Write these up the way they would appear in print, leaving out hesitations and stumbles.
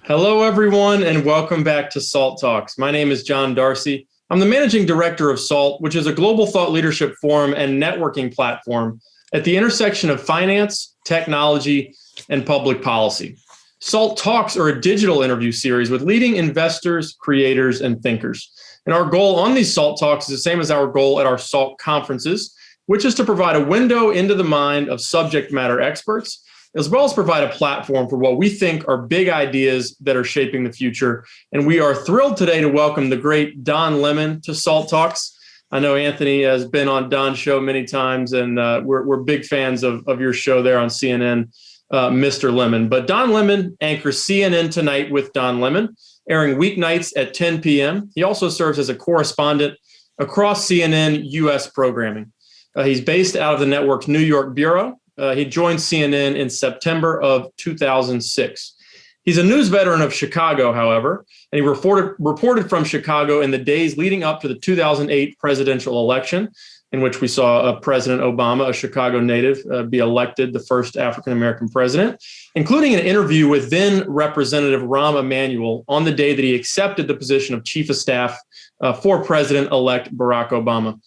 Hello, everyone, and welcome back to SALT Talks. My name is John Darcy. I'm the managing director of SALT, which is a global thought leadership forum and networking platform at the intersection of finance, technology, and public policy. SALT Talks are a digital interview series with leading investors, creators, and thinkers. And our goal on these SALT Talks is the same as our goal at our SALT conferences, which is to provide a window into the mind of subject matter experts, as well as provide a platform for what we think are big ideas that are shaping the future. And we are thrilled today to welcome the great Don Lemon to SALT Talks. I know Anthony has been on Don's show many times, and we're big fans of your show there on CNN, Mr. Lemon. But Don Lemon anchors CNN Tonight with Don Lemon, airing weeknights at 10 p.m. He also serves as a correspondent across CNN U.S. programming. He's based out of the network's New York bureau. He joined CNN in September of 2006. He's a news veteran of Chicago, however, and he reported from Chicago in the days leading up to the 2008 presidential election, in which we saw President Obama, a Chicago native, be elected the first African-American president, including an interview with then Representative Rahm Emanuel on the day that he accepted the position of chief of staff for President-elect Barack Obama.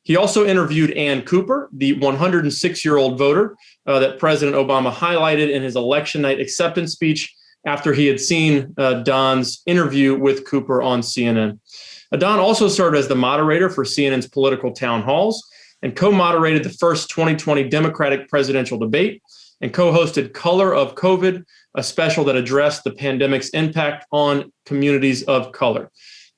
He also interviewed Ann Cooper, the 106-year-old voter that President Obama highlighted in his election night acceptance speech after he had seen Don's interview with Cooper on CNN. Don also served as the moderator for CNN's political town halls and co-moderated the first 2020 Democratic presidential debate and co-hosted Color of COVID, a special that addressed the pandemic's impact on communities of color.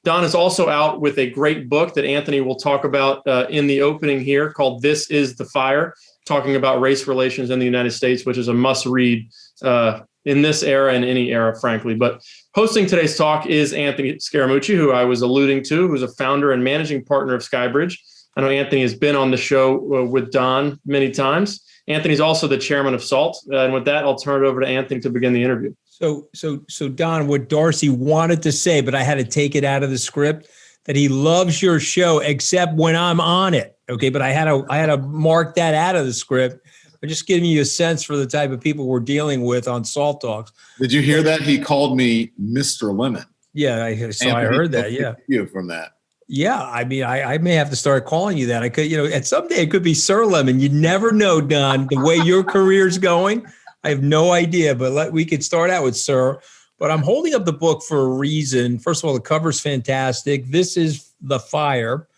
Don is also out with a great book that Anthony will talk about in the opening here called This Is the Fire, talking about race relations in the United States, which is a must read in this era and any era, frankly. But hosting today's talk is Anthony Scaramucci, who I was alluding to, who's a founder and managing partner of Skybridge. I know Anthony has been on the show with Don many times. Anthony's also the chairman of SALT. And with that, I'll turn it over to Anthony to begin the interview. So Don, what Darcy wanted to say, but I had to take it out of the script, that he loves your show except when I'm on it. Okay, but I had to mark that out of the script. I'm just giving you a sense for the type of people we're dealing with on SALT Talks. Did you hear that? He called me Mr. Lemon. Yeah, I heard that. Yeah, you from that. Yeah, I mean, I may have to start calling you that. I could, at someday it could be Sir Lemon. You never know, Don, the way your career's going. I have no idea, but we could start out with Sir. But I'm holding up the book for a reason. First of all, the cover's fantastic. This is the fire.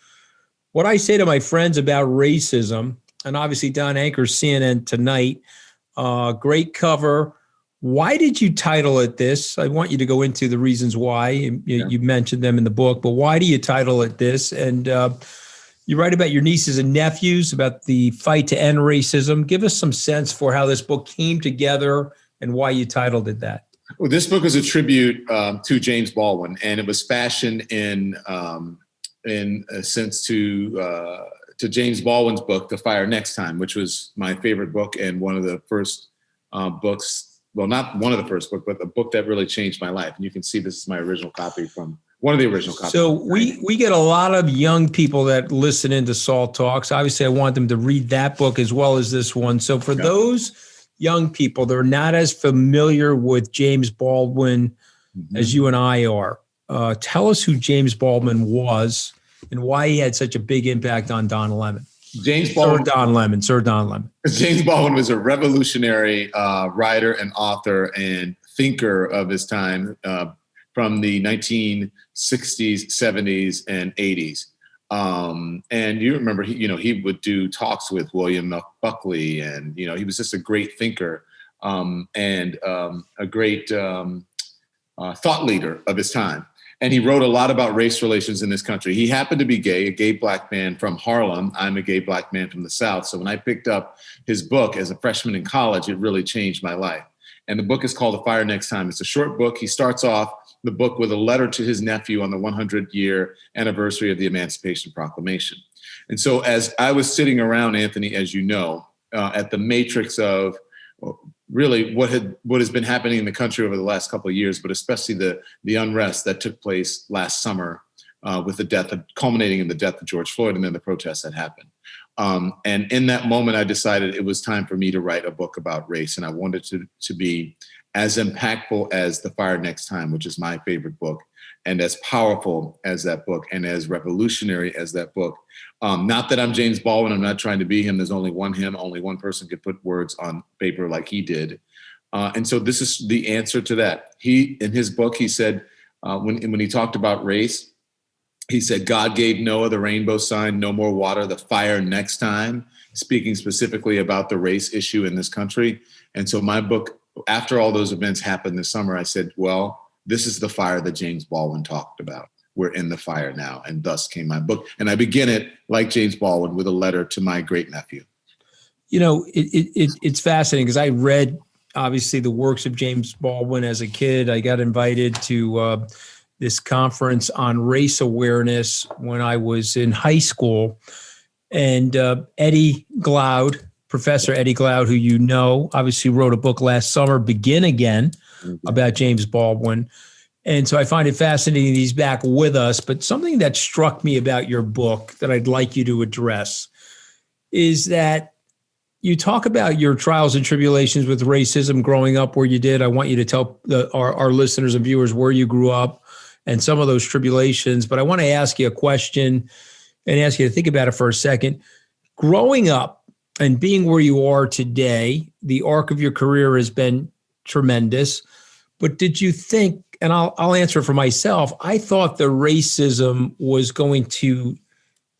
What I say to my friends about racism, and obviously Don anchors CNN Tonight, great cover. Why did you title it this? I want you to go into the reasons why. You mentioned them in the book, but why do you title it this? And you write about your nieces and nephews, about the fight to end racism. Give us some sense for how this book came together and why you titled it that. Well, this book is a tribute to James Baldwin, and it was fashioned in a sense to James Baldwin's book, The Fire Next Time, which was my favorite book and one of the first books. Well, not one of the first books, but the book that really changed my life. And you can see this is my original copy from one of the original copies. So we get a lot of young people that listen into SALT Talks. Obviously, I want them to read that book as well as this one. So for those young people that are not as familiar with James Baldwin as you and I are, tell us who James Baldwin was and why he had such a big impact on Don Lemon. Sir Don Lemon. James Baldwin was a revolutionary writer and author and thinker of his time from the 1960s, 70s, and 80s. And you remember, he would do talks with William Buckley, and he was just a great thinker and a great thought leader of his time. And he wrote a lot about race relations in this country. He happened to be gay, a gay black man from Harlem. I'm a gay black man from the South. So when I picked up his book as a freshman in college, it really changed my life. And the book is called The Fire Next Time. It's a short book. He starts off the book with a letter to his nephew on the 100-year anniversary of the Emancipation Proclamation. And so as I was sitting around, Anthony, as you know, at the matrix of really what has been happening in the country over the last couple of years, but especially the unrest that took place last summer with culminating in the death of George Floyd, and then the protests that happened. And in that moment, I decided it was time for me to write a book about race, and I wanted to be as impactful as The Fire Next Time, which is my favorite book, and as powerful as that book, and as revolutionary as that book. Not that I'm James Baldwin. I'm not trying to be him. There's only one him. Only one person could put words on paper like he did. And so this is the answer to that. He, in his book, he said, when he talked about race, he said, God gave Noah the rainbow sign, no more water, the fire next time, speaking specifically about the race issue in this country. And so my book, after all those events happened this summer, I said, well, this is the fire that James Baldwin talked about. We're in the fire now. And thus came my book. And I begin it, like James Baldwin, with a letter to my great nephew. You know, it's fascinating because I read, obviously, the works of James Baldwin as a kid. I got invited to this conference on race awareness when I was in high school. And Eddie Glaude, Professor Eddie Glaude, who you know, obviously wrote a book last summer, Begin Again, about James Baldwin. And so I find it fascinating that he's back with us. But something that struck me about your book that I'd like you to address is that you talk about your trials and tribulations with racism growing up where you did. I want you to tell our listeners and viewers where you grew up and some of those tribulations. But I want to ask you a question and ask you to think about it for a second. Growing up and being where you are today, the arc of your career has been tremendous. But did you think, and I'll answer for myself, I thought the racism was going to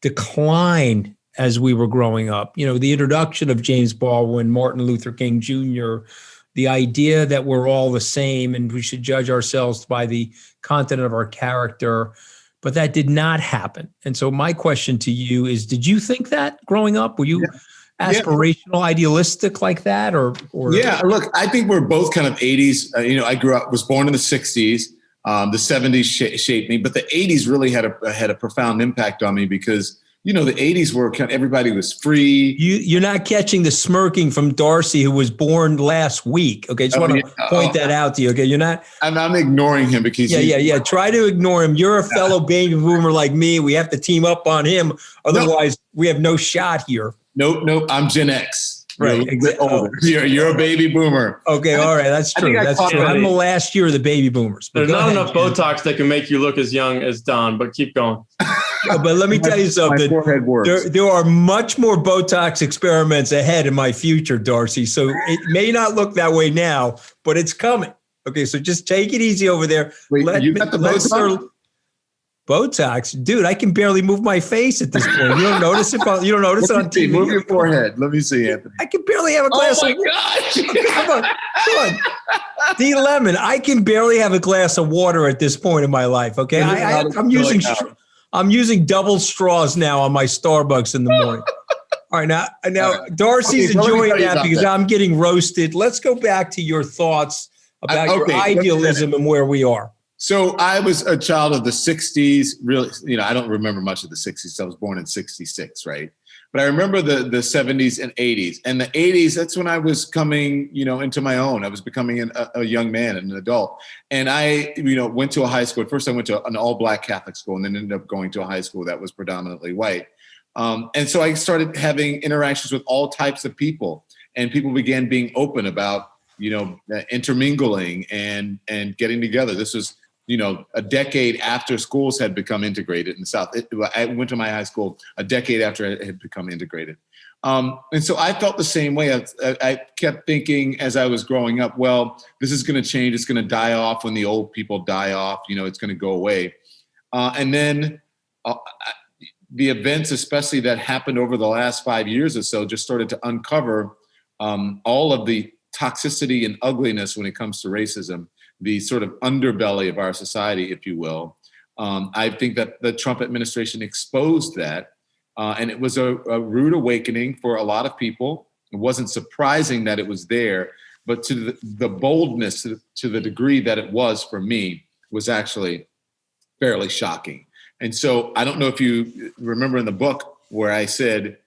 decline as we were growing up. You know, the introduction of James Baldwin, Martin Luther King Jr., the idea that we're all the same and we should judge ourselves by the content of our character, but that did not happen. And so my question to you is, did you think that growing up? Were you aspirational, idealistic like that? Or Yeah, look, I think we're both kind of 80s. I was born in the 60s. The 70s shaped me, but the 80s really had a profound impact on me because the 80s were everybody was free. You're not catching the smirking from Darcy, who was born last week. Okay, just want to point that out to you. Okay, you're not. I'm ignoring him because Try to ignore him. You're a fellow baby boomer like me. We have to team up on him. Otherwise, we have no shot here. Nope. I'm Gen X. Right. You're a baby boomer. Okay. All right. That's true. That's true. I'm the last year of the baby boomers. There's not enough Botox that can make you look as young as Don, but keep going. But let me tell you something. My forehead works. There are much more Botox experiments ahead in my future, Darcy. So it may not look that way now, but it's coming. Okay. So just take it easy over there. Wait, you got the Botox? Botox, dude, I can barely move my face at this point. You don't notice it? You don't notice it on TV? Move your forehead. Let me see, Anthony. I can barely have a glass of water. Come on. D. Lemon, I can barely have a glass of water at this point in my life, okay? I'm using double straws now on my Starbucks in the morning. All right, now Darcy's enjoying that because I'm getting roasted. Let's go back to your thoughts about your idealism and where we are. So I was a child of the 60s. Really, I don't remember much of the 60s. I was born in 66, right? But I remember the 70s and 80s. And the 80s, that's when I was coming, into my own. I was becoming a young man and an adult. And I, went to a high school. At first I went to an all-black Catholic school and then ended up going to a high school that was predominantly white. And so I started having interactions with all types of people. And people began being open about, intermingling and getting together. This was a decade after schools had become integrated in the South. I went to my high school a decade after it had become integrated. And so I felt the same way. I kept thinking as I was growing up, well, this is going to change. It's going to die off when the old people die off. It's going to go away. And then the events, especially that happened over the last 5 years or so, just started to uncover all of the toxicity and ugliness when it comes to racism, the sort of underbelly of our society, if you will. I think that the Trump administration exposed that, and it was a rude awakening for a lot of people. It wasn't surprising that it was there, but to the boldness, to the degree that it was for me, was actually fairly shocking. And so I don't know if you remember in the book where I said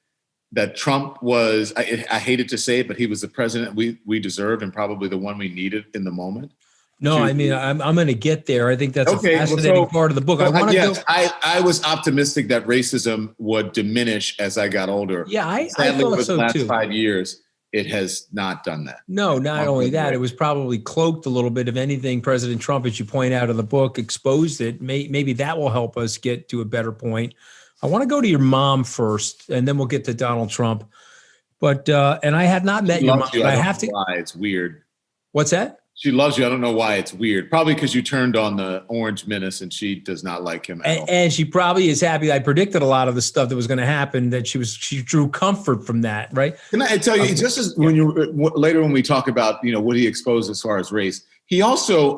that Trump was, I hated to say it, but he was the president we deserved and probably the one we needed in the moment. No, I mean, I'm going to get there. I think that's a fascinating part of the book. I was optimistic that racism would diminish as I got older. Yeah, I Sadly, thought over so the last too. 5 years, it has not done that. No, not only that, it was probably cloaked a little bit. If anything, President Trump, as you point out in the book, exposed it. Maybe that will help us get to a better point. I want to go to your mom first, and then we'll get to Donald Trump. But and I have not met your mom. I have to. Why it's weird. What's that? She loves you. I don't know why it's weird. Probably because you turned on the Orange Menace and she does not like him at all. And she probably is happy. I predicted a lot of the stuff that was going to happen, that she drew comfort from that, right? Can I tell you, just as when you later when we talk about, what he exposed as far as race, he also,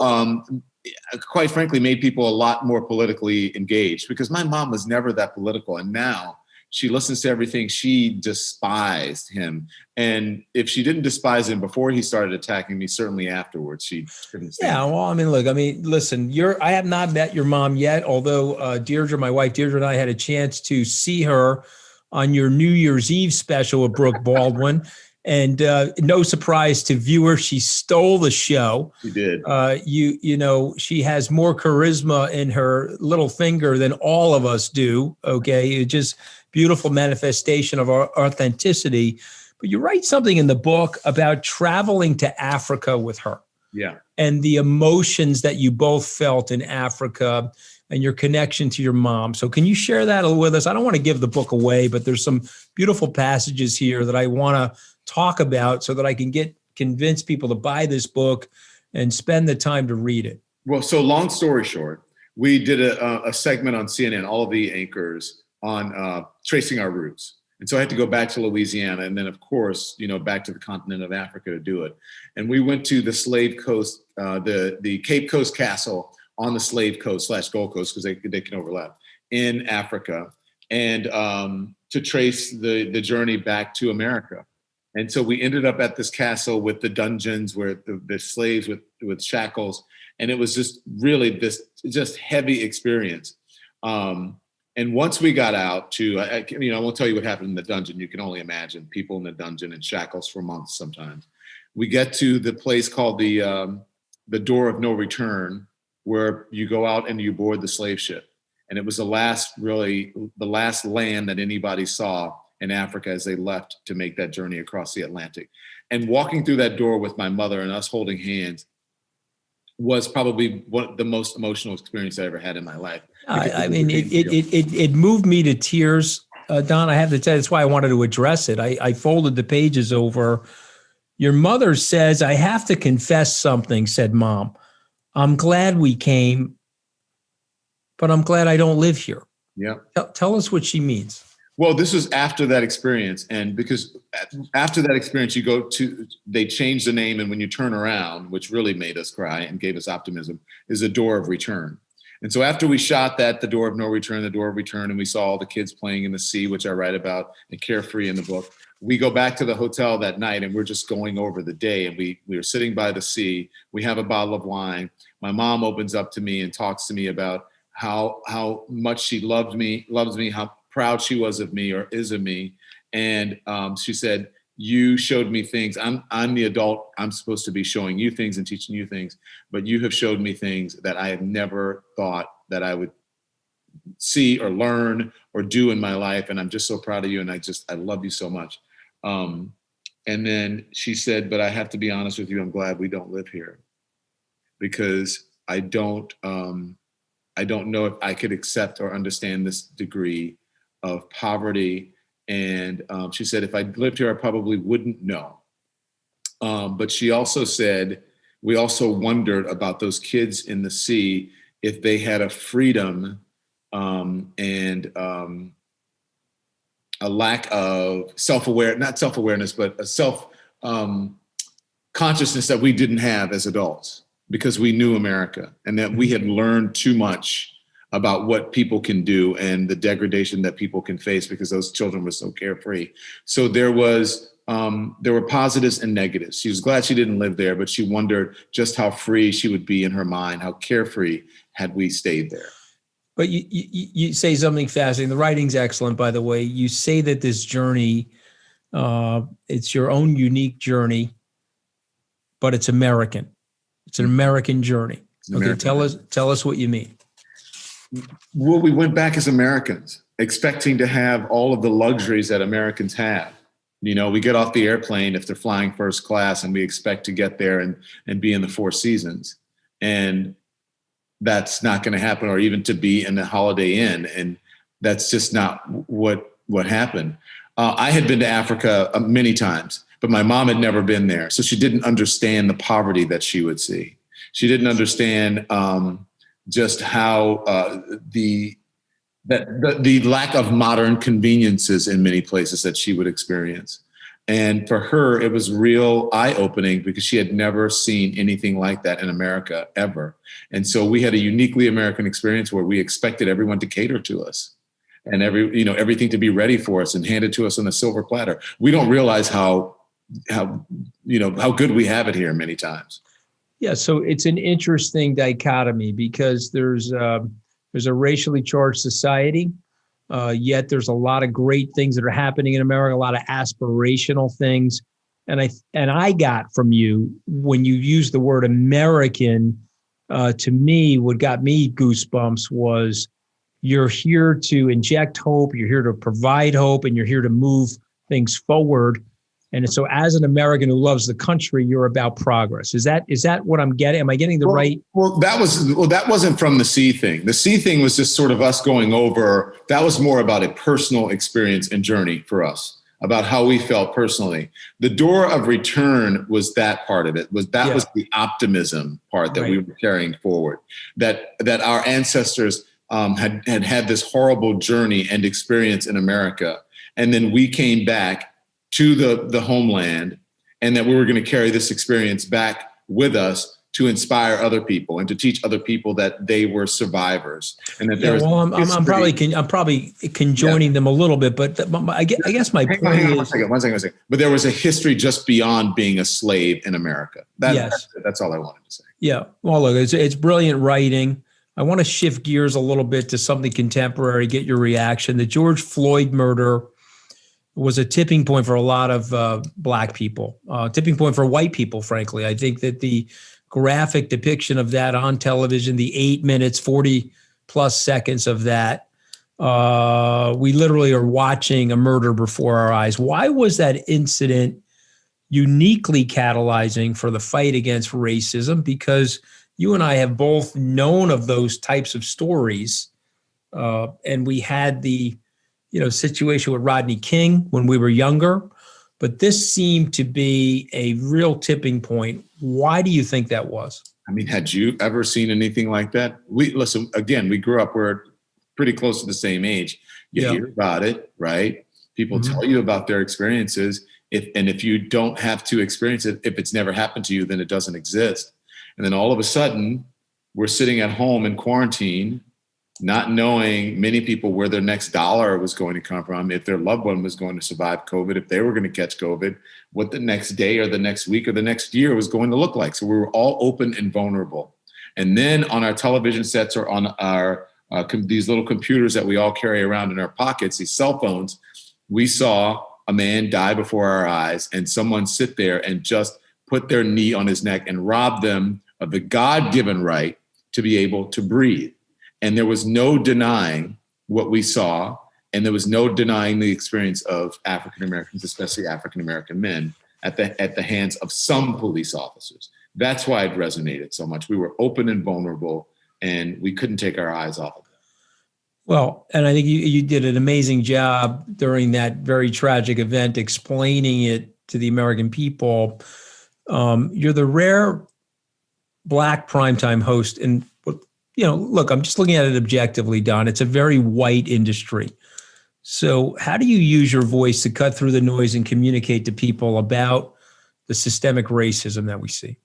quite frankly, made people a lot more politically engaged, because my mom was never that political. And now she listens to everything. She despised him. And if she didn't despise him before he started attacking me, certainly afterwards, she couldn't stand Yeah, well, listen, I have not met your mom yet, although Deirdre, my wife Deirdre, and I had a chance to see her on your New Year's Eve special with Brooke Baldwin. And no surprise to viewers, she stole the show. She did. She has more charisma in her little finger than all of us do. Okay, it's just beautiful manifestation of our authenticity. But you write something in the book about traveling to Africa with her. Yeah. And the emotions that you both felt in Africa and your connection to your mom. So can you share that with us? I don't want to give the book away, but there's some beautiful passages here that I want to talk about so that I can convince people to buy this book and spend the time to read it. Well, so long story short, we did a segment on CNN, all of the anchors, on tracing our roots. And so I had to go back to Louisiana and then, of course, back to the continent of Africa to do it. And we went to the Slave Coast, the Cape Coast Castle on the Slave Coast / Gold Coast, because they can overlap, in Africa, and to trace the journey back to America. And so we ended up at this castle with the dungeons where the slaves with shackles. And it was just really this just heavy experience. And once we got out to, I won't tell you what happened in the dungeon. You can only imagine people in the dungeon in shackles for months sometimes. We get to the place called the Door of No Return, where you go out and you board the slave ship. And it was the last land that anybody saw in Africa as they left to make that journey across the Atlantic. And walking through that door with my mother and us holding hands was probably the most emotional experience I ever had in my life. It moved me to tears, Don. I have to tell you, that's why I wanted to address it. I folded the pages over. Your mother says, "I have to confess something," said Mom. "I'm glad we came, but I'm glad I don't live here." Yeah. Tell us what she means. Well, this was after that experience. And because after that experience, they changed the name. And when you turn around, which really made us cry and gave us optimism, is a Door of Return. And so after we shot that, the Door of No Return, the Door of Return, and we saw all the kids playing in the sea, which I write about in Carefree in the book, we go back to the hotel that night and we're just going over the day. And we were sitting by the sea. We have a bottle of wine. My mom opens up to me and talks to me about how much she loves me, how proud she was of me or is of me. And she said, "You showed me things. I'm the adult. I'm supposed to be showing you things and teaching you things, but you have showed me things that I have never thought that I would see or learn or do in my life. And I'm just so proud of you. And I love you so much." And then she said, "But I have to be honest with you. I'm glad we don't live here, because I don't know if I could accept or understand this degree of poverty." And she said, "If I lived here, I probably wouldn't know." But she also said, we also wondered about those kids in the sea, if they had a freedom and a lack of not self-awareness, but a self-consciousness that we didn't have as adults, because we knew America and that we had learned too much about what people can do and the degradation that people can face because those children were so carefree. So there were positives and negatives. She was glad she didn't live there, but she wondered just how free she would be in her mind, how carefree had we stayed there. But you say something fascinating. The writing's excellent, by the way. You say that this journey, it's your own unique journey, but it's American. It's an American journey. Okay, tell us what you mean. Well, we went back as Americans, expecting to have all of the luxuries that Americans have. You know, we get off the airplane if they're flying first class and we expect to get there and be in the Four Seasons. And that's not going to happen, or even to be in the Holiday Inn. And that's just not what happened. I had been to Africa many times, but my mom had never been there. So she didn't understand the poverty that she would see. She didn't understand just how the lack of modern conveniences in many places that she would experience. And for her, it was real eye-opening because she had never seen anything like that in America ever. And so we had a uniquely American experience where we expected everyone to cater to us and everything to be ready for us and handed to us on a silver platter. We don't realize how good we have it here many times. Yeah, so it's an interesting dichotomy because there's a racially charged society, yet there's a lot of great things that are happening in America, a lot of aspirational things. And I got from you, when you used the word American, to me, what got me goosebumps was you're here to inject hope, you're here to provide hope, and you're here to move things forward. And so as an American who loves the country, you're about progress. Is that what I'm getting? Am I getting the right? Well, that wasn't from the C thing. The C thing was just sort of us going over, that was more about a personal experience and journey for us, about how we felt personally. The door of return was that part of it, was the optimism part that we were carrying forward, that our ancestors had this horrible journey and experience in America. And then we came back to the homeland, and that we were going to carry this experience back with us to inspire other people and to teach other people that they were survivors. And that I'm probably conjoining them a little bit, but I guess my point is one second. But there was a history just beyond being a slave in America. That's all I wanted to say. Yeah. Well, look, it's brilliant writing. I want to shift gears a little bit to something contemporary, get your reaction. The George Floyd murder was a tipping point for a lot of Black people, tipping point for white people, frankly. I think that the graphic depiction of that on television, the 8 minutes, 40 plus seconds of that, we literally are watching a murder before our eyes. Why was that incident uniquely catalyzing for the fight against racism? Because you and I have both known of those types of stories, and we had the situation with Rodney King when we were younger, but this seemed to be a real tipping point. Why do you think that was? I mean, had you ever seen anything like that? We grew up, we're pretty close to the same age. You hear about it, right? People tell you about their experiences. If you don't have to experience it, if it's never happened to you, then it doesn't exist. And then all of a sudden, we're sitting at home in quarantine, not knowing, many people, where their next dollar was going to come from, if their loved one was going to survive COVID, if they were going to catch COVID, what the next day or the next week or the next year was going to look like. So we were all open and vulnerable. And then on our television sets or on our these little computers that we all carry around in our pockets, these cell phones, we saw a man die before our eyes and someone sit there and just put their knee on his neck and rob them of the God-given right to be able to breathe. And there was no denying what we saw, and there was no denying the experience of African Americans, especially African American men, at the hands of some police officers. That's why it resonated so much. We were open and vulnerable, and we couldn't take our eyes off of it. Well, and I think you did an amazing job during that very tragic event explaining it to the American people. You're the rare Black primetime host, and look, I'm just looking at it objectively, Don. It's a very white industry. So how do you use your voice to cut through the noise and communicate to people about the systemic racism that we see?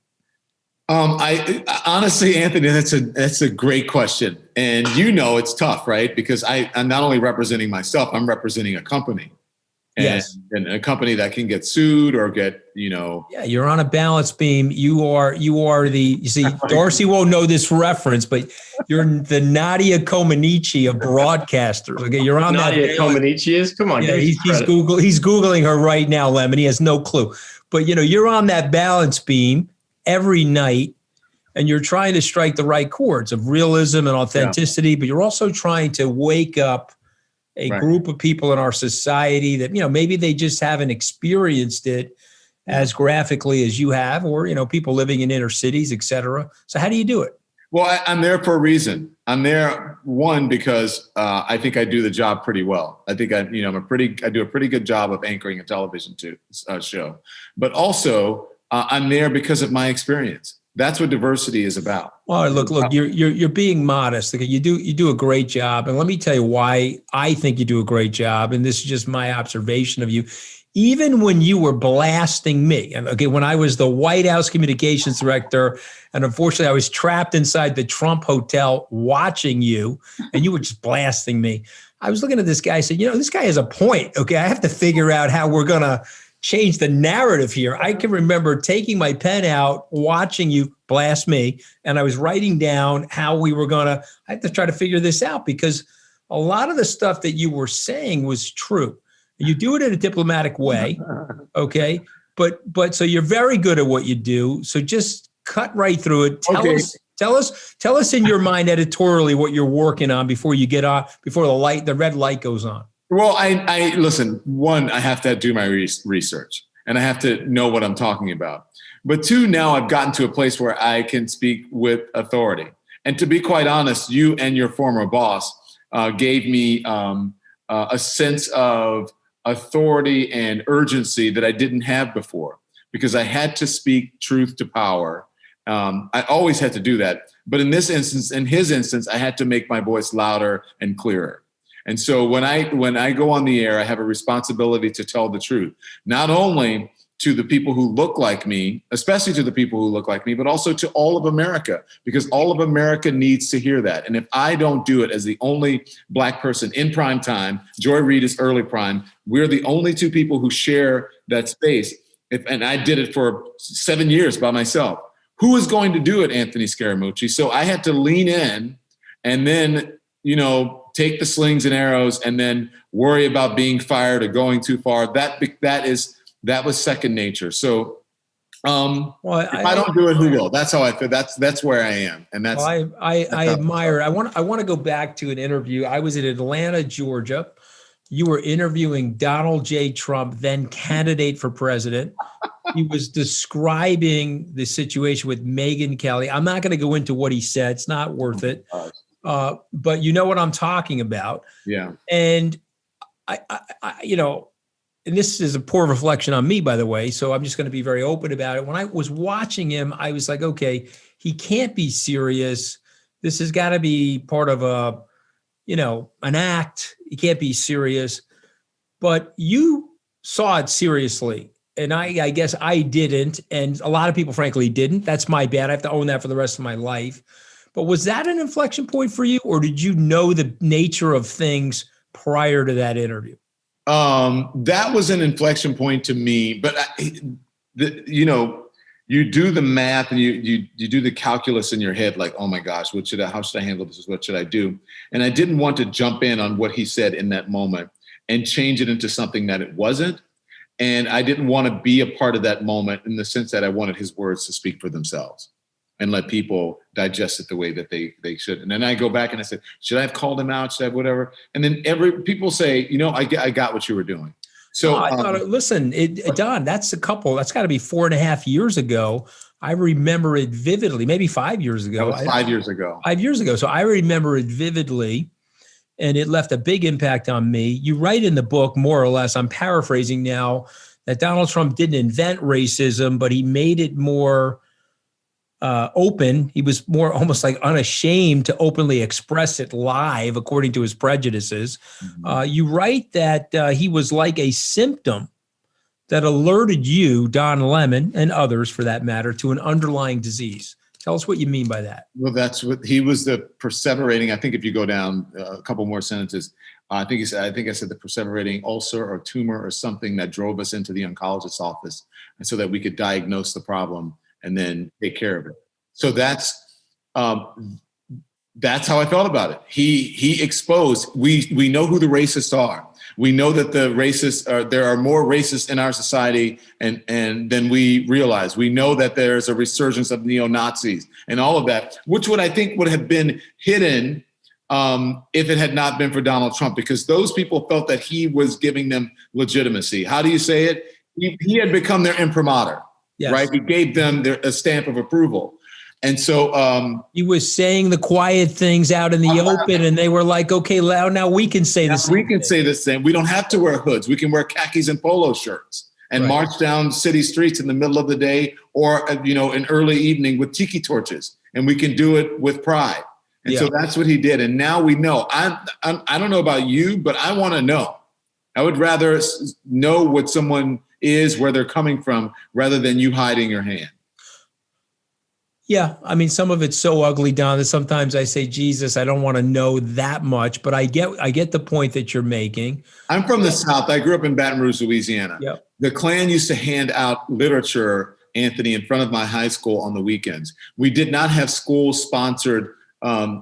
I honestly, Anthony, that's a great question. And it's tough, right? Because I'm not only representing myself, I'm representing a company. And a company that can get sued or get, Yeah, you're on a balance beam. You see, Darcy won't know this reference, but you're the Nadia Comaneci of broadcasters. Okay, you're on Nadia that. Comaneci is? Come on. Yeah, he's Googling her right now, Lemon. He has no clue. But, you're on that balance beam every night, and you're trying to strike the right chords of realism and authenticity, but you're also trying to wake up a Right. group of people in our society that, maybe they just haven't experienced it as graphically as you have, or, people living in inner cities, et cetera. So how do you do it? Well, I'm there for a reason. I'm there, one, because I think I do the job pretty well. I think I do a pretty good job of anchoring a television show. But also, I'm there because of my experience. That's what diversity is about. Well, look, you're being modest. Okay, you do a great job, and let me tell you why I think you do a great job. And this is just my observation of you. Even when you were blasting me, and okay, when I was the White House communications director, and unfortunately I was trapped inside the Trump hotel watching you, and you were just blasting me, I was looking at this guy. I said, this guy has a point. Okay, I have to figure out how we're gonna change the narrative here. I can remember taking my pen out, watching you blast me, and I was writing down how we were I had to try to figure this out, because a lot of the stuff that you were saying was true. You do it in a diplomatic way, okay? But so you're very good at what you do. So just cut right through it. Tell us in your mind editorially what you're working on before you get off, before the red light goes on. Well, I listen, one, I have to do my research, and I have to know what I'm talking about. But two, now I've gotten to a place where I can speak with authority. And to be quite honest, you and your former boss gave me a sense of authority and urgency that I didn't have before, because I had to speak truth to power. I always had to do that. But in his instance, I had to make my voice louder and clearer. And so when I go on the air, I have a responsibility to tell the truth, not only to the people who look like me, especially to the people who look like me, but also to all of America, because all of America needs to hear that. And if I don't do it as the only Black person in prime time, Joy Reid is early prime, we're the only two people who share that space. And I did it for 7 years by myself. Who is going to do it, Anthony Scaramucci? So I had to lean in and then, take the slings and arrows and then worry about being fired or going too far. That was second nature. So if I don't do it, who will? That's how I feel. That's where I am. And that's I admire. I want to go back to an interview. I was in Atlanta, Georgia. You were interviewing Donald J. Trump, then candidate for president. He was describing the situation with Megyn Kelly. I'm not going to go into what he said. It's not worth it. But you know what I'm talking about. Yeah. And I and this is a poor reflection on me, by the way, so I'm just going to be very open about it. When I was watching him, I was like, okay, he can't be serious. This has got to be part of an act. He can't be serious. But you saw it seriously. And I guess I didn't. And a lot of people, frankly, didn't. That's my bad. I have to own that for the rest of my life. But was that an inflection point for you? Or did you know the nature of things prior to that interview? That was an inflection point to me, but you do the math and you do the calculus in your head, like, oh my gosh, how should I handle this? What should I do? And I didn't want to jump in on what he said in that moment and change it into something that it wasn't. And I didn't want to be a part of that moment in the sense that I wanted his words to speak for themselves and let people digest it the way that they should. And then I go back and I said, should I have called him out? Should I have whatever? And then people say, I got what you were doing. So I thought, listen, Don, that's got to be 4.5 years ago. I remember it vividly, maybe 5 years ago. That was 5 years ago. 5 years ago. So I remember it vividly, and it left a big impact on me. You write in the book, more or less, I'm paraphrasing now, that Donald Trump didn't invent racism, but he made it more open. He was more almost like unashamed to openly express it live, according to his prejudices. Mm-hmm. You write that he was like a symptom that alerted you, Don Lemon, and others for that matter, to an underlying disease. Tell us what you mean by that. Well, that's what he was, the perseverating. I think if you go down a couple more sentences, I think I said the perseverating ulcer or tumor or something that drove us into the oncologist's office, and so that we could diagnose the problem and then take care of it. So that's how I felt about it. He exposed. We know who the racists are. We know that there are more racists in our society and than we realize. We know that there's a resurgence of neo-Nazis and all of that, which I think would have been hidden if it had not been for Donald Trump, because those people felt that he was giving them legitimacy. How do you say it? He had become their imprimatur, yes. Right? He gave them a stamp of approval. And so he was saying the quiet things out in the open, and they were like, okay, now we can say the same. We can say the same. We don't have to wear hoods. We can wear khakis and polo shirts and march down city streets in the middle of the day or, in early evening with tiki torches. And we can do it with pride. And so that's what he did. And now we know. I don't know about you, but I want to know. I would rather know what someone is, where they're coming from, rather than you hiding your hand. Yeah. I mean, some of it's so ugly, Don, that sometimes I say, Jesus, I don't want to know that much, but I get the point that you're making. I'm from the South. I grew up in Baton Rouge, Louisiana. Yep. The Klan used to hand out literature, Anthony, in front of my high school on the weekends. We did not have school-sponsored,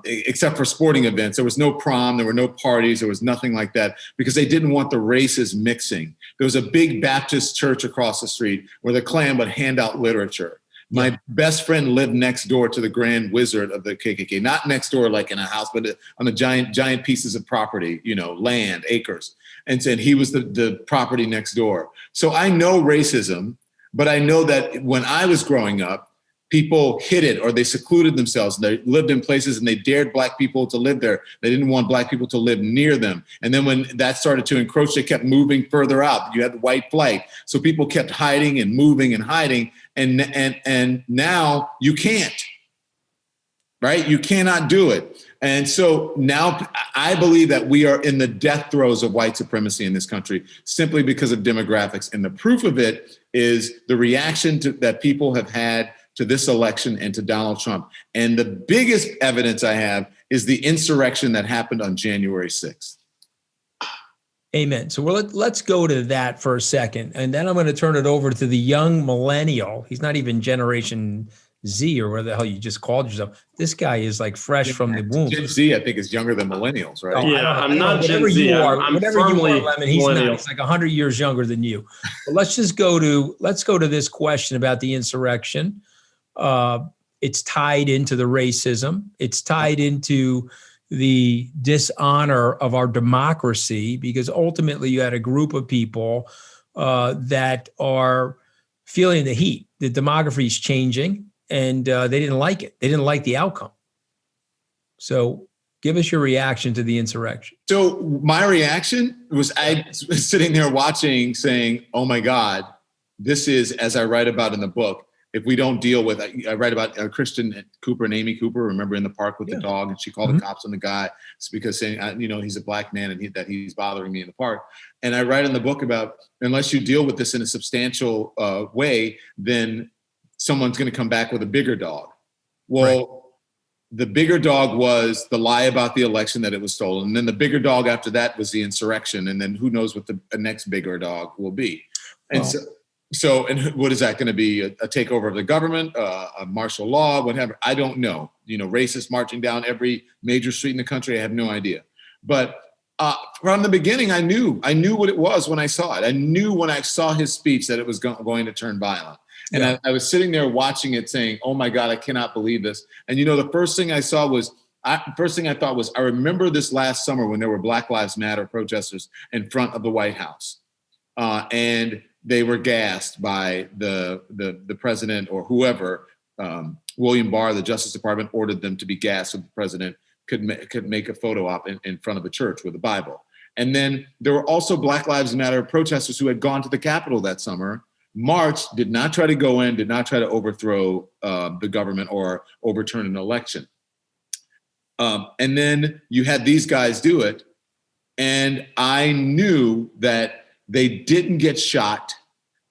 except for sporting events. There was no prom. There were no parties. There was nothing like that because they didn't want the races mixing. There was a big Baptist church across the street where the Klan would hand out literature. My best friend lived next door to the Grand Wizard of the KKK, not next door like in a house, but on the giant pieces of property, land, acres. And he was the property next door. So I know racism, but I know that when I was growing up, people hid it or they secluded themselves. They lived in places and they dared Black people to live there. They didn't want Black people to live near them. And then when that started to encroach, they kept moving further out. You had the white flight. So people kept hiding and moving and hiding. And now you can't, right? You cannot do it. And so now I believe that we are in the death throes of white supremacy in this country simply because of demographics. And the proof of it is the reaction that people have had to this election and to Donald Trump. And the biggest evidence I have is the insurrection that happened on January 6th. Amen. So let's go to that for a second. And then I'm going to turn it over to the young millennial. He's not even Generation Z or whatever the hell you just called yourself. This guy is like fresh from the womb. Gen Z, I think, is younger than millennials, right? Oh, I'm not Gen Z. I'm firmly Lemon. He's not. He's like 100 years younger than you. But let's go to this question about the insurrection. It's tied into the racism. It's tied into the dishonor of our democracy, because ultimately you had a group of people that are feeling the heat. The demography is changing, and they didn't like it. They didn't like the outcome. So give us your reaction to the insurrection. So my reaction was I was sitting there watching saying, oh my God, this is, as I write about in the book, if we don't deal with, I write about Kristen Cooper and Amy Cooper, remember in the park with the dog, and she called the cops on the guy because saying, he's a Black man and that he's bothering me in the park. And I write in the book about, unless you deal with this in a substantial way, then someone's going to come back with a bigger dog. Well, the bigger dog was the lie about the election, that it was stolen. And then the bigger dog after that was the insurrection. And then who knows what the next bigger dog will be. And So, and what is that going to be? A takeover of the government, a martial law, whatever? I don't know. Racists marching down every major street in the country. I have no idea. But from the beginning, I knew what it was when I saw it. I knew when I saw his speech that it was going to turn violent. And I was sitting there watching it saying, oh my God, I cannot believe this. And the first thing I thought was, I remember this last summer when there were Black Lives Matter protesters in front of the White House. And they were gassed by the president or whoever. William Barr, the Justice Department, ordered them to be gassed so the president could make a photo op in front of a church with a Bible. And then there were also Black Lives Matter protesters who had gone to the Capitol that summer, marched, did not try to go in, did not try to overthrow the government or overturn an election. And then you had these guys do it. And I knew that they didn't get shot.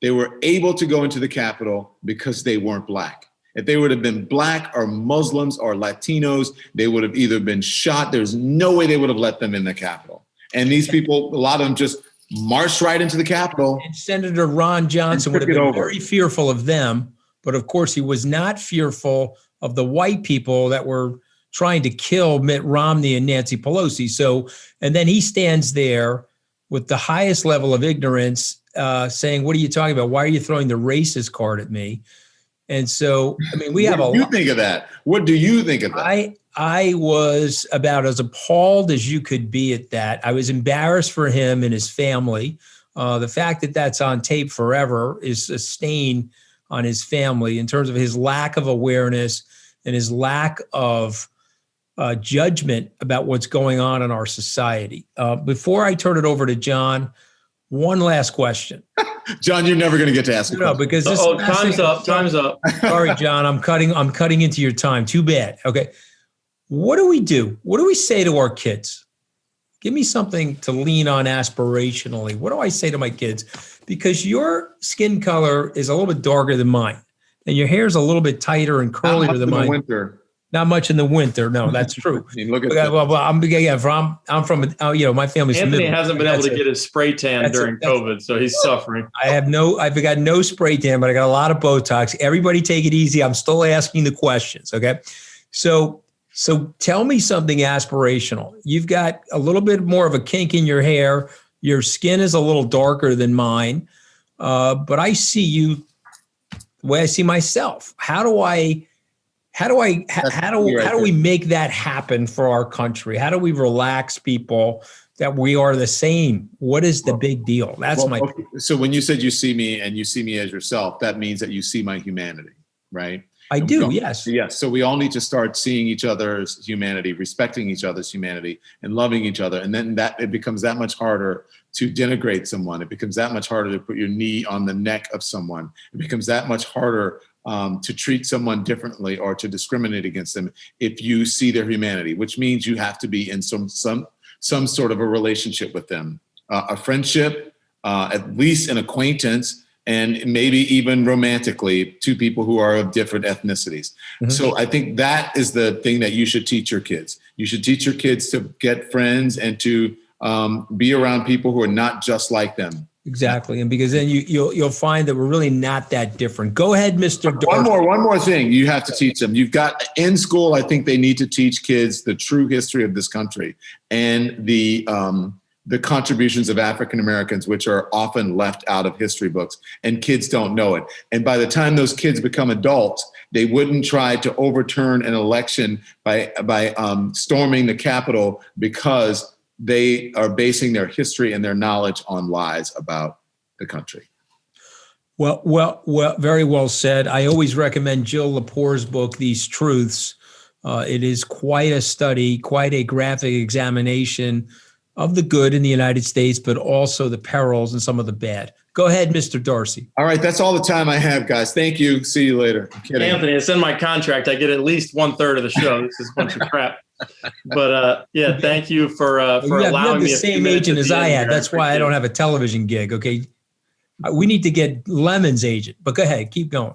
They were able to go into the Capitol because they weren't Black. If they would have been Black or Muslims or Latinos, they would have either been shot. There's no way they would have let them in the Capitol. And these people, a lot of them just marched right into the Capitol. And Senator Ron Johnson would have been very fearful of them. But of course, he was not fearful of the white people that were trying to kill Mitt Romney and Nancy Pelosi. So, and then he stands there with the highest level of ignorance, saying, what are you talking about? Why are you throwing the racist card at me? And so, I mean, we have a lot. What do you think of that? What do you think of that? I was about as appalled as you could be at that. I was embarrassed for him and his family. The fact that that's on tape forever is a stain on his family in terms of his lack of awareness and his lack of judgment about what's going on in our society. Before I turn it over to John, one last question. John, you're never going to get to ask a question. No, because this time's up. Time's up. Sorry, John. I'm cutting into your time. Too bad. Okay. What do we do? What do we say to our kids? Give me something to lean on aspirationally. What do I say to my kids? Because your skin color is a little bit darker than mine, and your hair is a little bit tighter and curlier than mine. Winter. Not much in the winter. No, that's true. I mean, look at I'm from my family's. Anthony hasn't been able to get his spray tan during COVID, so he's suffering. I've got no spray tan, but I got a lot of Botox. Everybody take it easy. I'm still asking the questions. Okay. So tell me something aspirational. You've got a little bit more of a kink in your hair. Your skin is a little darker than mine. But I see you the way I see myself. How do we make that happen for our country? How do we relax people that we are the same? What is the big deal? So when you said you see me and you see me as yourself, that means that you see my humanity, right? I do, yes. Yes. So we all need to start seeing each other's humanity, respecting each other's humanity, and loving each other. And then it becomes that much harder to denigrate someone. It becomes that much harder to put your knee on the neck of someone. It becomes that much harder to treat someone differently or to discriminate against them if you see their humanity, which means you have to be in some sort of a relationship with them, a friendship, at least an acquaintance, and maybe even romantically, two people who are of different ethnicities. Mm-hmm. So I think that is the thing that you should teach your kids. You should teach your kids to get friends and to be around people who are not just like them. Exactly, and because then you'll find that we're really not that different. Go ahead, Mr. Darcy. One more thing you have to teach them. You've got in school. I think they need to teach kids the true history of this country and the contributions of African Americans, which are often left out of history books, and kids don't know it. And by the time those kids become adults, they wouldn't try to overturn an election by storming the Capitol because they are basing their history and their knowledge on lies about the country. Well, very well said. I always recommend Jill Lepore's book, These Truths. It is quite a study, quite a graphic examination of the good in the United States, but also the perils and some of the bad. Go ahead, Mr. Darcy. All right. That's all the time I have, guys. Thank you. See you later. I'm kidding. Anthony, it's in my contract. I get at least 1/3 of the show. This is a bunch of crap. But yeah, thank you for allowing me. The same agent as I had. That's why I don't have a television gig. Okay. We need to get Lemon's agent, but go ahead. Keep going.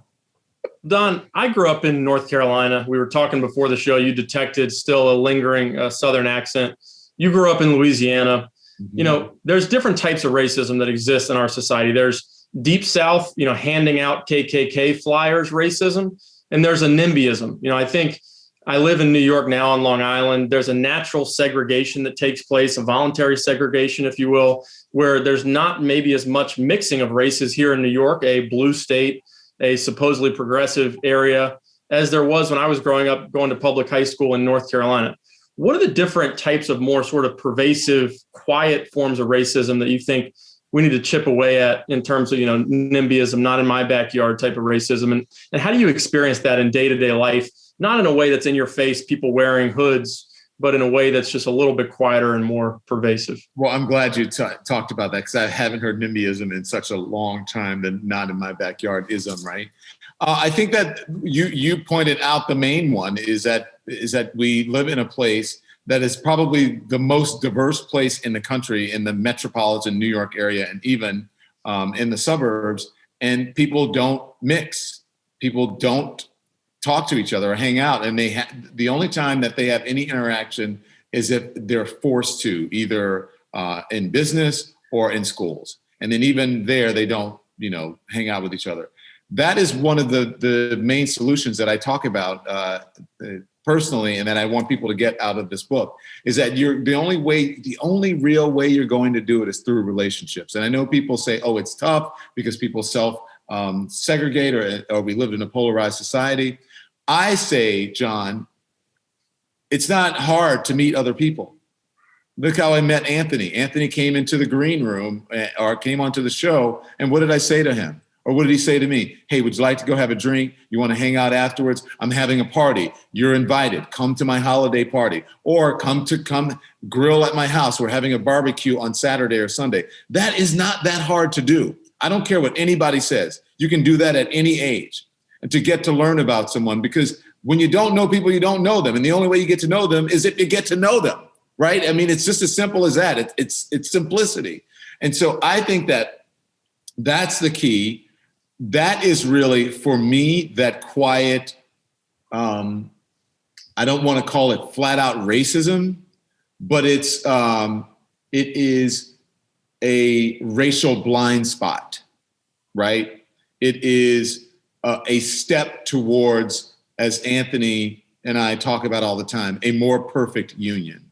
Don, I grew up in North Carolina. We were talking before the show. You detected still a lingering Southern accent. You grew up in Louisiana. Mm-hmm. You know, there's different types of racism that exist in our society. There's Deep South, handing out KKK flyers racism, and there's a NIMBYism. I think I live in New York now on Long Island. There's a natural segregation that takes place, a voluntary segregation, if you will, where there's not maybe as much mixing of races here in New York, a blue state, a supposedly progressive area, as there was when I was growing up, going to public high school in North Carolina. What are the different types of more sort of pervasive, quiet forms of racism that you think we need to chip away at in terms of, NIMBYism, not in my backyard type of racism? And how do you experience that in day-to-day life? Not in a way that's in your face, people wearing hoods, but in a way that's just a little bit quieter and more pervasive. Well, I'm glad you talked about that because I haven't heard NIMBYism in such a long time, the not in my backyard ism, right? I think that you pointed out the main one is that we live in a place that is probably the most diverse place in the country, in the metropolitan New York area, and even in the suburbs. And people don't mix. People don't talk to each other or hang out. And the only time that they have any interaction is if they're forced to, either in business or in schools. And then even there, they don't, hang out with each other. That is one of the main solutions that I talk about personally, and that I want people to get out of this book, is that the only real way you're going to do it is through relationships. And I know people say, oh, it's tough because people segregate or we live in a polarized society. I say, John, it's not hard to meet other people. Look how I met Anthony. Anthony came into the green room or came onto the show. And what did I say to him? Or what did he say to me? Hey, would you like to go have a drink? You want to hang out afterwards? I'm having a party. You're invited. Come to my holiday party. Or come grill at my house. We're having a barbecue on Saturday or Sunday. That is not that hard to do. I don't care what anybody says. You can do that at any age. And to get to learn about someone, because when you don't know people, you don't know them. And the only way you get to know them is if you get to know them. Right? I mean, it's just as simple as that. It's simplicity. And so I think that's the key. That is really, for me, that quiet, I don't want to call it flat out racism, but it is a racial blind spot, right? It is a step towards, as Anthony and I talk about all the time, a more perfect union.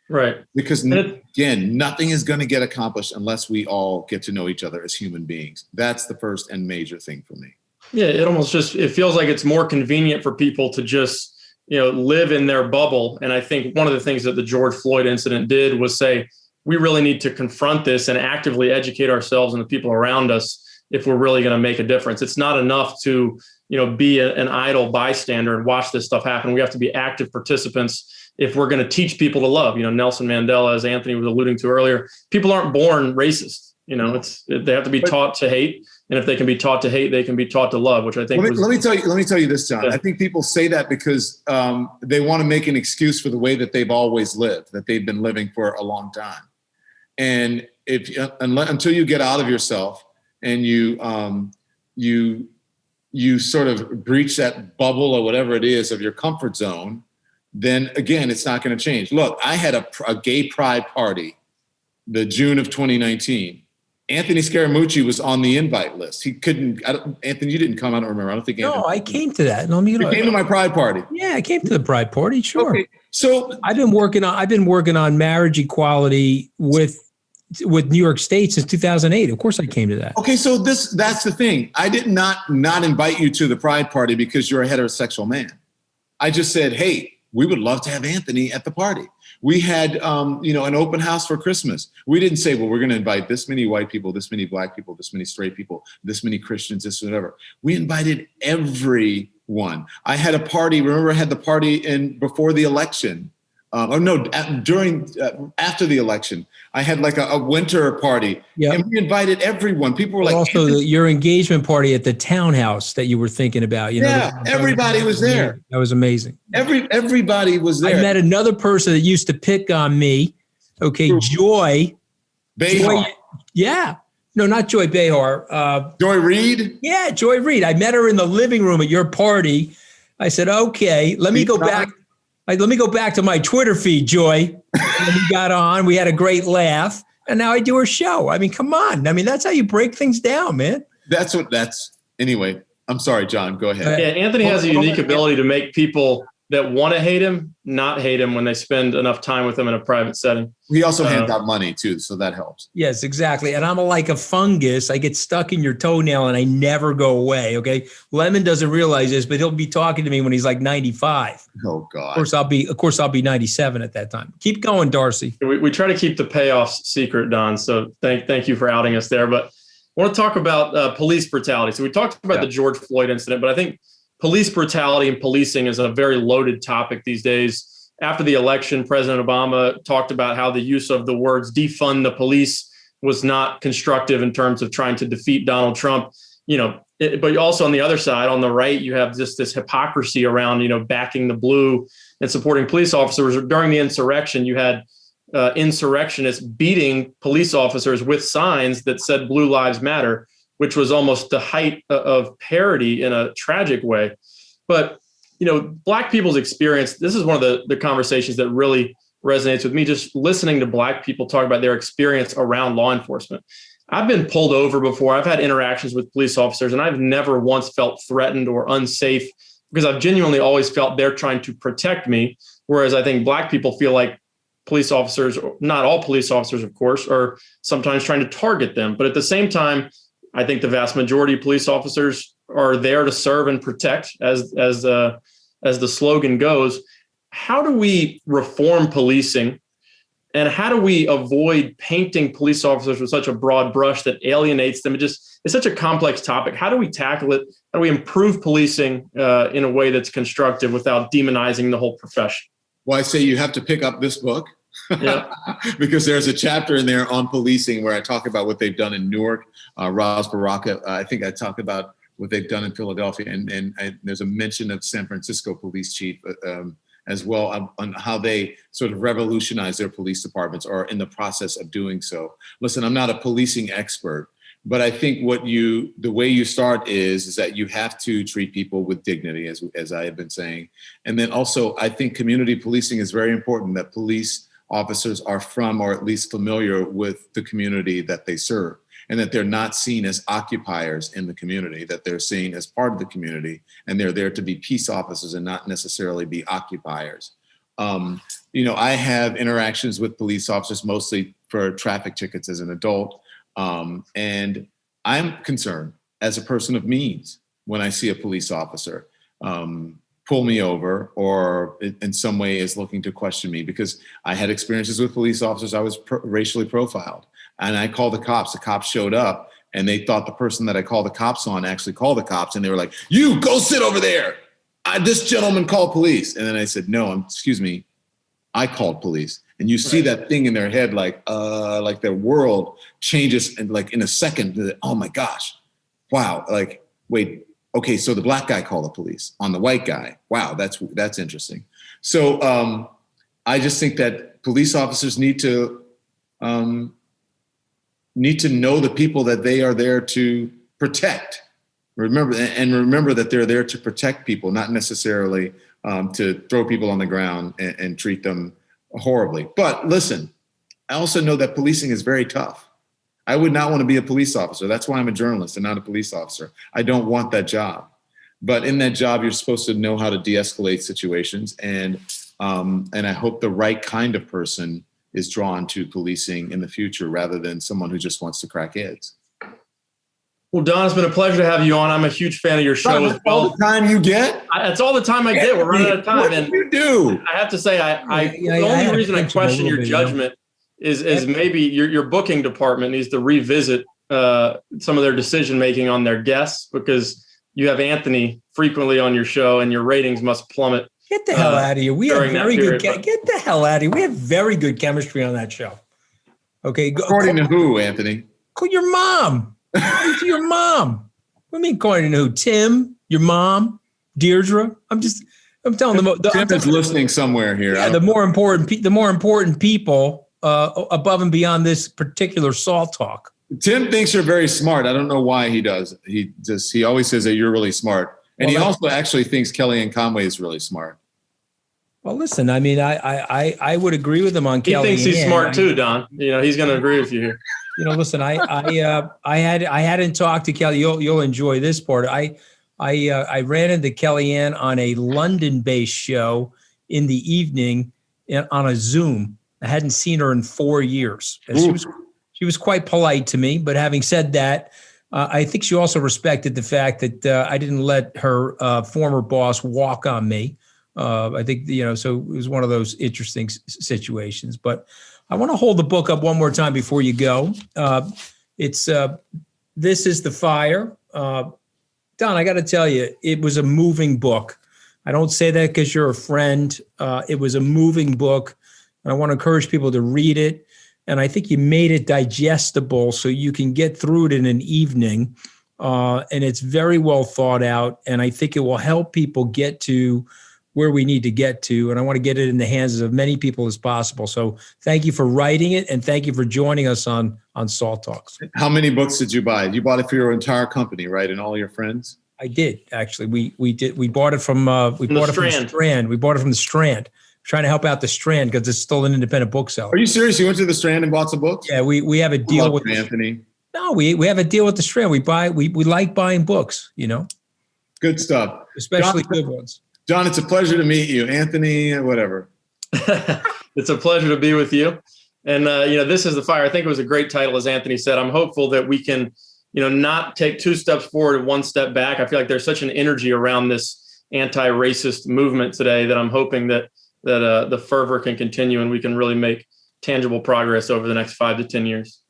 Right. Because again, nothing is going to get accomplished unless we all get to know each other as human beings. That's the first and major thing for me. Yeah, it feels like it's more convenient for people to just, live in their bubble. And I think one of the things that the George Floyd incident did was say, we really need to confront this and actively educate ourselves and the people around us if we're really going to make a difference. It's not enough to, be an idle bystander and watch this stuff happen. We have to be active participants if we're going to teach people to love. Nelson Mandela, as Anthony was alluding to earlier, people aren't born racist. They have to be taught to hate. And if they can be taught to hate, they can be taught to love, which I think let me tell you this, John. Yeah. I think people say that because they want to make an excuse for the way that they've always lived, that they've been living for a long time. And until you get out of yourself and you sort of breach that bubble or whatever it is of your comfort zone, then again, it's not going to change. Look, I had a gay pride party the June of 2019. Anthony Scaramucci was on the invite list. He couldn't. Anthony, you didn't come. I don't remember. I don't think. No, I came to that. You came to my pride party. Yeah, I came to the pride party. Sure. Okay. So I've been working on marriage equality with New York State since 2008. Of course, I came to that. Okay, so that's the thing. I did not invite you to the pride party because you're a heterosexual man. I just said, hey, we would love to have Anthony at the party. We had, an open house for Christmas. We didn't say, well, we're going to invite this many white people, this many black people, this many straight people, this many Christians, this whatever. We invited everyone. I had a party. Remember, I had the party before the election. After the election, I had like a winter party, and we invited everyone. People were like, also your engagement party at the townhouse that you were thinking about. Everybody was there. That was amazing. Everybody was there. I met another person that used to pick on me. Okay, Joy Behar. Yeah. No, not Joy Behar. Joy Reid? Yeah, Joy Reid. I met her in the living room at your party. I said, okay, let me go back. Let me go back to my Twitter feed, Joy. And we got on. We had a great laugh. And now I do her show. I mean, come on. I mean, that's how you break things down, man. Anyway, I'm sorry, John. Go ahead. Yeah, Anthony has a unique ability to make people that want to hate him not hate him when they spend enough time with him in a private setting. He also hands out money too, so that helps. Yes, exactly. And I'm like a fungus. I get stuck in your toenail and I never go away. Okay. Lemon doesn't realize this, but he'll be talking to me when he's like 95. Oh God. Of course I'll be 97 at that time. Keep going, Darcy. We try to keep the payoffs secret, Don. So thank you for outing us there. But I want to talk about police brutality. So we talked about the George Floyd incident, but I think police brutality and policing is a very loaded topic these days. After the election, President Obama talked about how the use of the words defund the police was not constructive in terms of trying to defeat Donald Trump. But also on the other side, on the right, you have just this hypocrisy around, backing the blue and supporting police officers. During the insurrection, you had insurrectionists beating police officers with signs that said Blue Lives Matter, which was almost the height of parody in a tragic way. But, Black people's experience, this is one of the conversations that really resonates with me, just listening to Black people talk about their experience around law enforcement. I've been pulled over before. I've had interactions with police officers, and I've never once felt threatened or unsafe because I've genuinely always felt they're trying to protect me. Whereas I think Black people feel like police officers, not all police officers, of course, are sometimes trying to target them. But at the same time, I think the vast majority of police officers are there to serve and protect, as the slogan goes. how do we reform policing? And how do we avoid painting police officers with such a broad brush that alienates them? It's such a complex topic. How do we tackle it? How do we improve policing in a way that's constructive without demonizing the whole profession? Well, I say you have to pick up this book. Yeah. Because there's a chapter in there on policing where I talk about what they've done in Newark, Ras Baraka. I think I talk about what they've done in Philadelphia, and there's a mention of San Francisco police chief as well on how they sort of revolutionize their police departments or in the process of doing so. Listen, I'm not a policing expert, but I think the way you start is that you have to treat people with dignity, as I have been saying. And then also, I think community policing is very important, that police officers are from or at least familiar with the community that they serve, and that they're not seen as occupiers in the community, that they're seen as part of the community, and they're there to be peace officers and not necessarily be occupiers. I have interactions with police officers mostly for traffic tickets as an adult. And I'm concerned as a person of means when I see a police officer pull me over or in some way is looking to question me, because I had experiences with police officers. I was racially profiled, and I called the cops. The cops showed up, and they thought the person that I called the cops on actually called the cops, and they were like, "You go sit over there. This gentleman called police." And then I said, "No, excuse me, I called police." And you see that thing in their head, like their world changes and like in a second. Oh my gosh, wow! Like, wait, okay, so the black guy called the police on the white guy. Wow, that's interesting. So I just think that police officers need to know the people that they are there to protect. Remember that they're there to protect people, not necessarily to throw people on the ground and treat them horribly. But listen, I also know that policing is very tough. I would not want to be a police officer. That's why I'm a journalist and not a police officer. I don't want that job. But in that job, you're supposed to know how to de-escalate situations. And I hope the right kind of person is drawn to policing in the future rather than someone who just wants to crack heads. Well, Don, it's been a pleasure to have you on. I'm a huge fan of your show as well. All the time you get? That's all the time I get. We're running out of time. What do you do? I have to say, the only reason I question your judgment is maybe your booking department needs to revisit some of their decision-making on their guests, because you have Anthony frequently on your show and your ratings must plummet. Get the hell out of here. We have very good. Get the hell out of here. We have very good chemistry on that show. Okay. According to who, Anthony? Call your mom. According to your mom. What do you mean according to who? Tim, your mom, Deirdre. I'm telling them. Tim is listening somewhere here. Yeah, the more important people above and beyond this particular Salt Talk. Tim thinks you're very smart. I don't know why he does. He always says that you're really smart. And he also actually thinks Kellyanne Conway is really smart. Well, listen, I mean, I would agree with him on Kellyanne. He thinks he's smart too, Don. He's going to agree with you here. Listen, I hadn't talked to Kelly. You'll enjoy this part. I ran into Kellyanne on a London-based show in the evening on a Zoom. I hadn't seen her in 4 years. She was quite polite to me, but having said that, I think she also respected the fact that I didn't let her former boss walk on me. I think, so it was one of those interesting situations. But I want to hold the book up one more time before you go. It's This is the Fire. Don, I got to tell you, it was a moving book. I don't say that because you're a friend. It was a moving book. And I want to encourage people to read it. And I think you made it digestible so you can get through it in an evening. And it's very well thought out. And I think it will help people get to where we need to get to. And I want to get it in the hands of many people as possible. So thank you for writing it. And thank you for joining us on Salt Talks. How many books did you buy? You bought it for your entire company, right? And all your friends? I did, actually. We did. We bought it from the Strand. We bought it from the Strand. Trying to help out the Strand because it's still an independent bookseller. Are you serious? You went to the Strand and bought some books? Yeah, we have a deal with Anthony. No, we have a deal with the Strand. We like buying books, Good stuff. Especially good ones. John, it's a pleasure to meet you. Anthony, whatever. It's a pleasure to be with you. And This is the Fire. I think it was a great title, as Anthony said. I'm hopeful that we can, not take 2 steps forward and 1 step back. I feel like there's such an energy around this anti-racist movement today that I'm hoping that that the fervor can continue and we can really make tangible progress over the next 5 to 10 years.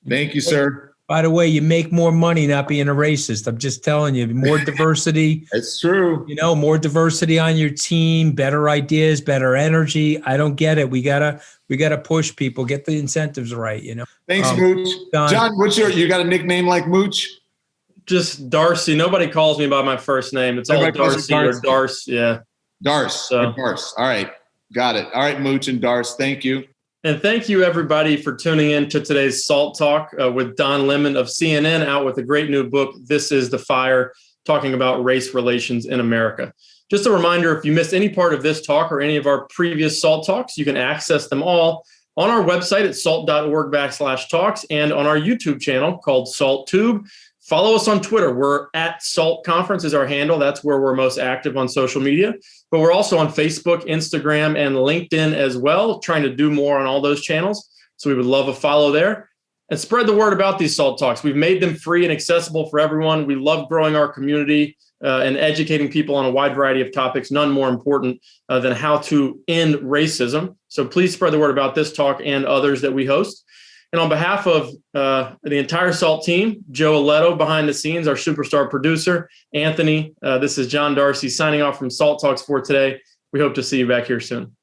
Thank you, sir. By the way, you make more money not being a racist. I'm just telling you, more diversity. It's true. More diversity on your team, better ideas, better energy. I don't get it. We gotta push people, get the incentives right. Thanks, Mooch. John, you got a nickname like Mooch? Just Darcy. Nobody calls me by my first name. It's all Darcy or Darce. Yeah. Darce. Darce. All right. Got it. All right, Mooch and Darce. Thank you. And thank you, everybody, for tuning in to today's SALT Talk with Don Lemon of CNN, out with a great new book, This is the Fire, talking about race relations in America. Just a reminder, if you missed any part of this talk or any of our previous SALT Talks, you can access them all on our website at salt.org/talks and on our YouTube channel called SaltTube. Follow us on Twitter. We're at SALT Conference is our handle. That's where we're most active on social media. But we're also on Facebook, Instagram, and LinkedIn as well, trying to do more on all those channels. So we would love a follow there. And spread the word about these SALT Talks. We've made them free and accessible for everyone. We love growing our community and educating people on a wide variety of topics, none more important than how to end racism. So please spread the word about this talk and others that we host. And on behalf of the entire SALT team, Joe Aletto behind the scenes, our superstar producer, Anthony, this is John Darcy signing off from SALT Talks for today. We hope to see you back here soon.